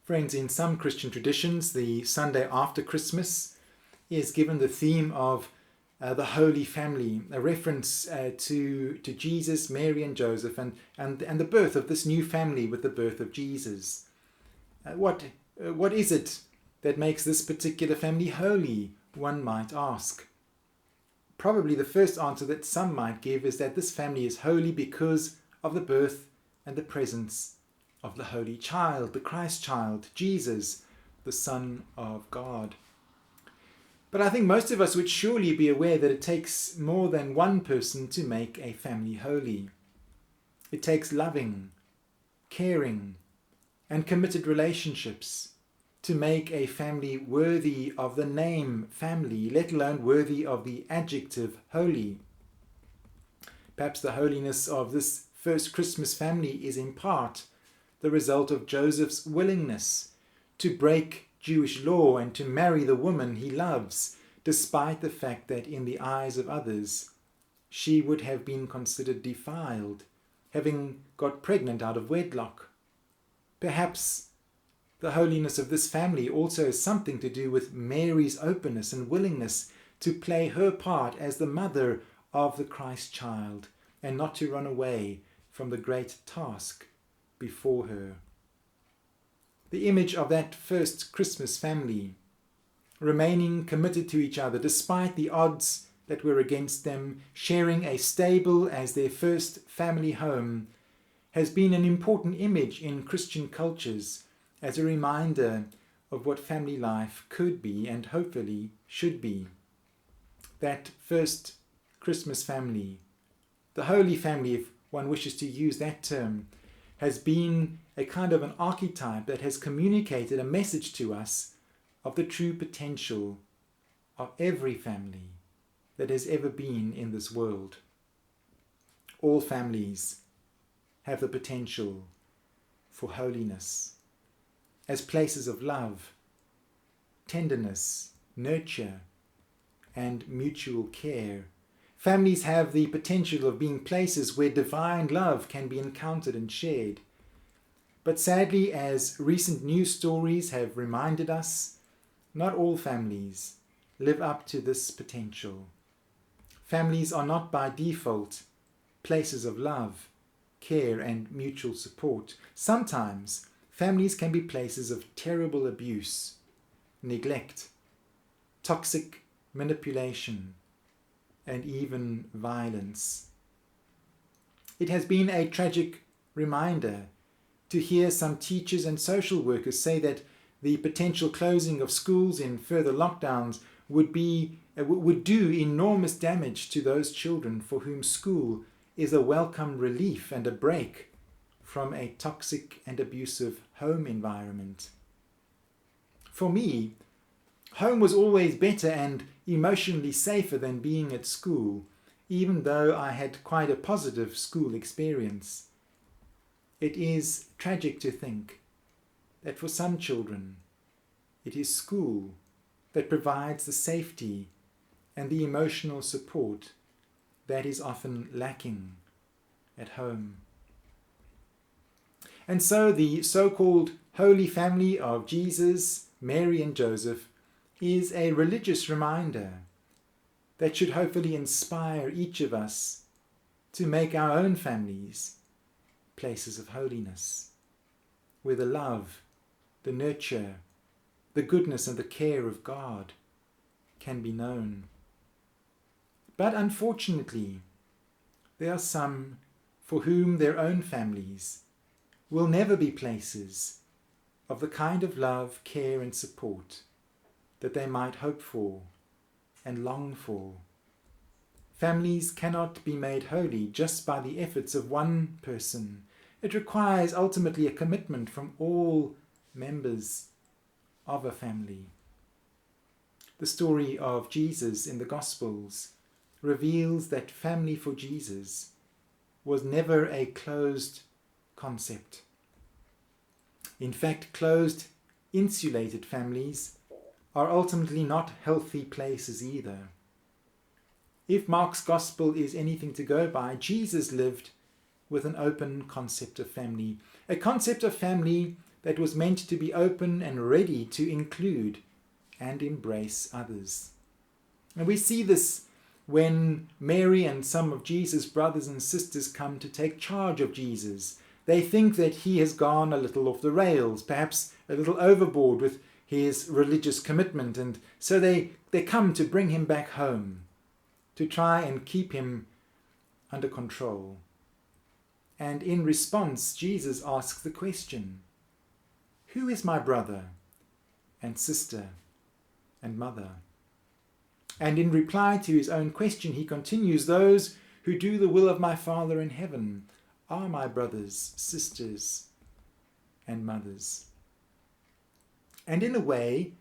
Friends, in some Christian traditions, the Sunday after Christmas is given the theme of the Holy Family, a reference to Jesus, Mary and Joseph, and the birth of this new family with the birth of Jesus. What is it that makes this particular family holy, one might ask? Probably the first answer that some might give is that this family is holy because of the birth and the presence of the Holy Child, the Christ Child, Jesus, the Son of God. But I think most of us would surely be aware that it takes more than one person to make a family holy. It takes loving, caring, and committed relationships to make a family worthy of the name family, let alone worthy of the adjective holy. Perhaps the holiness of this first Christmas family is in part the result of Joseph's willingness to break Jewish law and to marry the woman he loves, despite the fact that in the eyes of others she would have been considered defiled, having got pregnant out of wedlock. Perhaps the holiness of this family also has something to do with Mary's openness and willingness to play her part as the mother of the Christ child and not to run away from the great task before her. The image of that first Christmas family, remaining committed to each other despite the odds that were against them, sharing a stable as their first family home, has been an important image in Christian cultures as a reminder of what family life could be and hopefully should be. That first Christmas family, the Holy Family, if one wishes to use that term, has been a kind of an archetype that has communicated a message to us of the true potential of every family that has ever been in this world. All families have the potential for holiness as places of love, tenderness, nurture, and mutual care. Families have the potential of being places where divine love can be encountered and shared. But sadly, as recent news stories have reminded us, not all families live up to this potential. Families are not by default places of love, care, and mutual support. Sometimes families can be places of terrible abuse, neglect, toxic manipulation, and even violence. It has been a tragic reminder to hear some teachers and social workers say that the potential closing of schools in further lockdowns would do enormous damage to those children for whom school is a welcome relief and a break from a toxic and abusive home environment. For me, home was always better and emotionally safer than being at school, even though I had quite a positive school experience. It is tragic to think that for some children, it is school that provides the safety and the emotional support that is often lacking at home. And so the so-called Holy Family of Jesus, Mary and Joseph is a religious reminder that should hopefully inspire each of us to make our own families places of holiness, where the love, the nurture, the goodness and the care of God can be known. But unfortunately, there are some for whom their own families will never be places of the kind of love, care and support that they might hope for and long for. Families cannot be made holy just by the efforts of one person. It requires ultimately a commitment from all members of a family. The story of Jesus in the Gospels reveals that family for Jesus was never a closed concept. In fact, closed, insulated families are ultimately not healthy places either. If Mark's Gospel is anything to go by, Jesus lived with an open concept of family, a concept of family that was meant to be open and ready to include and embrace others. And we see this when Mary and some of Jesus' brothers and sisters come to take charge of Jesus. They think that he has gone a little off the rails, perhaps a little overboard with his religious commitment, and so they come to bring him back home, to try and keep him under control. And in response, Jesus asks the question, "Who is my brother and sister and mother?" And in reply to his own question, he continues, "Those who do the will of my Father in heaven are my brothers, sisters, and mothers." And in a way,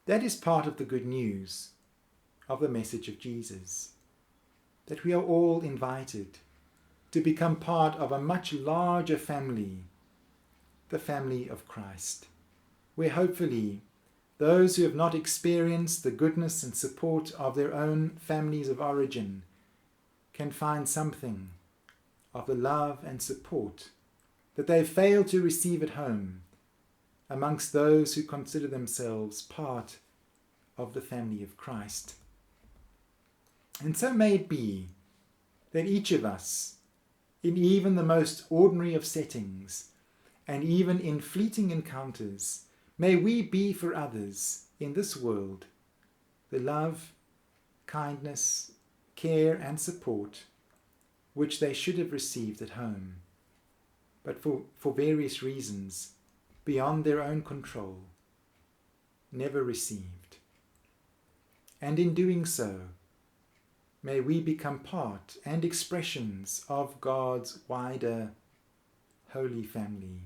that is part of the good news of the message of Jesus, that we are all invited to become part of a much larger family, the family of Christ, where hopefully those who have not experienced the goodness and support of their own families of origin can find something of the love and support that they failed to receive at home amongst those who consider themselves part of the family of Christ. And so may it be that each of us, in even the most ordinary of settings, and even in fleeting encounters, may we be for others in this world the love, kindness, care and support which they should have received at home, but for various reasons beyond their own control, never received. And in doing so, may we become part and expressions of God's wider holy family,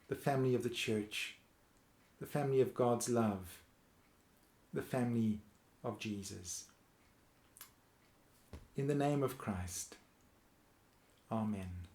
the family of the church, the family of God's love, the family of Jesus. In the name of Christ, Amen.